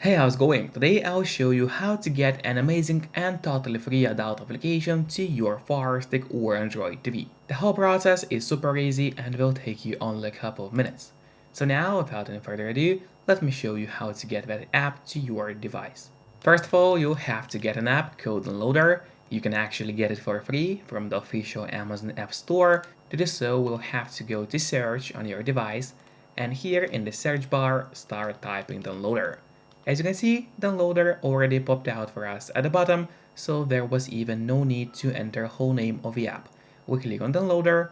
Hey, how's it going? Today I'll show you how to get an amazing and totally free adult application to your Firestick or Android TV. The whole process is super easy and will take you only a couple of minutes. So now, without any further ado, let me show you how to get that app to your device. First of all, you'll have to get an app called Downloader. You can actually get it for free from the official Amazon App Store. To do so, we'll have to go to search on your device, and here in the search bar, start typing Downloader. As you can see, Downloader already popped out for us at the bottom, so there was even no need to enter whole name of the app. We click on Downloader,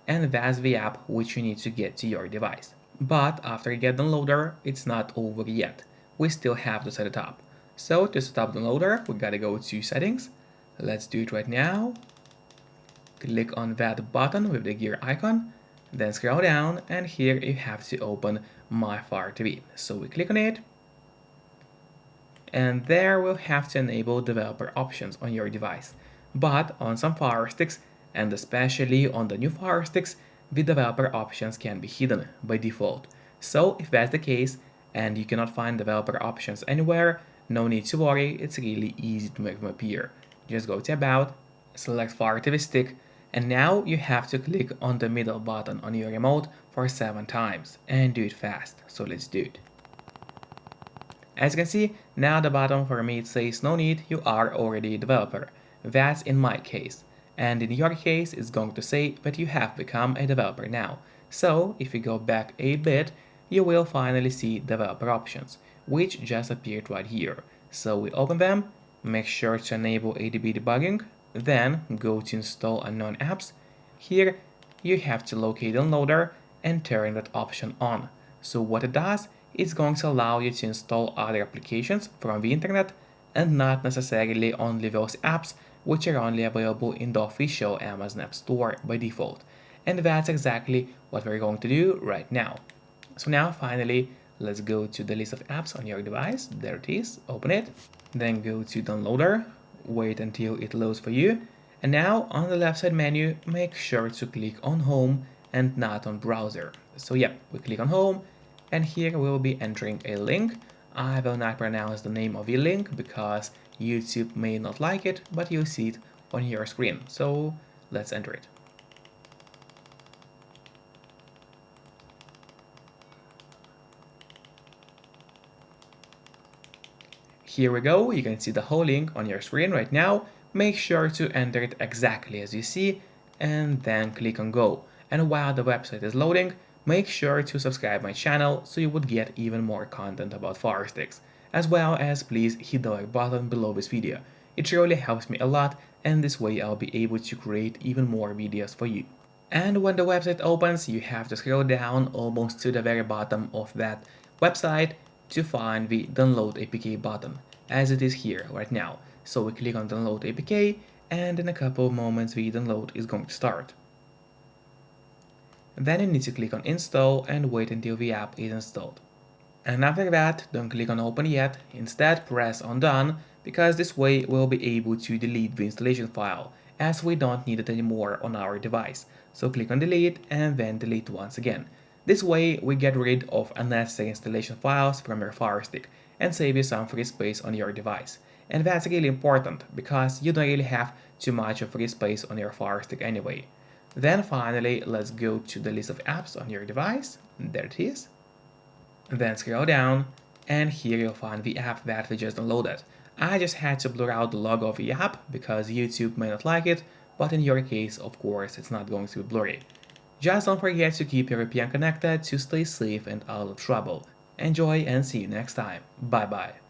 and that's the app which you need to get to your device. But after you get Downloader, it's not over yet. We still have to set it up. So to set up Downloader, we gotta go to Settings. Let's do it right now. Click on that button with the gear icon, then scroll down, and here you have to open My Fire TV. So we click on it, and there we'll have to enable developer options on your device. But on some Firesticks, and especially on the new Firesticks, the developer options can be hidden by default. So if that's the case, and you cannot find developer options anywhere, no need to worry, it's really easy to make them appear. Just go to About, select Fire TV Stick, and now you have to click on the middle button on your remote for 7 times, and do it fast, so let's do it. As you can see, now the bottom for me it says no need, you are already a developer. That's in my case. And in your case, it's going to say that you have become a developer now. So if you go back a bit, you will finally see developer options, which just appeared right here. So we open them, make sure to enable ADB debugging, then go to install unknown apps. Here, you have to locate Downloader and turn that option on. So what it does, it's going to allow you to install other applications from the internet and not necessarily only those apps which are only available in the official Amazon App Store by default. And that's exactly what we're going to do right now. So now finally, let's go to the list of apps on your device. There it is, open it, then go to Downloader, wait until it loads for you, and now on the left side menu, make sure to click on Home and not on Browser. So yeah, we click on Home, and here we'll be entering a link. I will not pronounce the name of the link because YouTube may not like it, but you'll see it on your screen. So let's enter it. Here we go, you can see the whole link on your screen right now. Make sure to enter it exactly as you see, and then click on Go. And while the website is loading, make sure to subscribe my channel so you would get even more content about Firesticks, as well as please hit the like button below this video. It really helps me a lot, and this way I'll be able to create even more videos for you. And when the website opens, you have to scroll down almost to the very bottom of that website to find the Download APK button, as it is here right now. So we click on Download APK, and in a couple of moments the download is going to start. Then you need to click on Install and wait until the app is installed. And after that, don't click on Open yet, instead press on Done, because this way we'll be able to delete the installation file, as we don't need it anymore on our device. So click on Delete and then delete once again. This way we get rid of unnecessary installation files from your Firestick and save you some free space on your device. And that's really important, because you don't really have too much of free space on your Firestick anyway. Then finally, let's go to the list of apps on your device. There it is. Then scroll down, and here you'll find the app that we just downloaded. I just had to blur out the logo of the app because YouTube may not like it, but in your case, of course, it's not going to be blurry. Just don't forget to keep your VPN connected to stay safe and out of trouble. Enjoy and see you next time. Bye bye.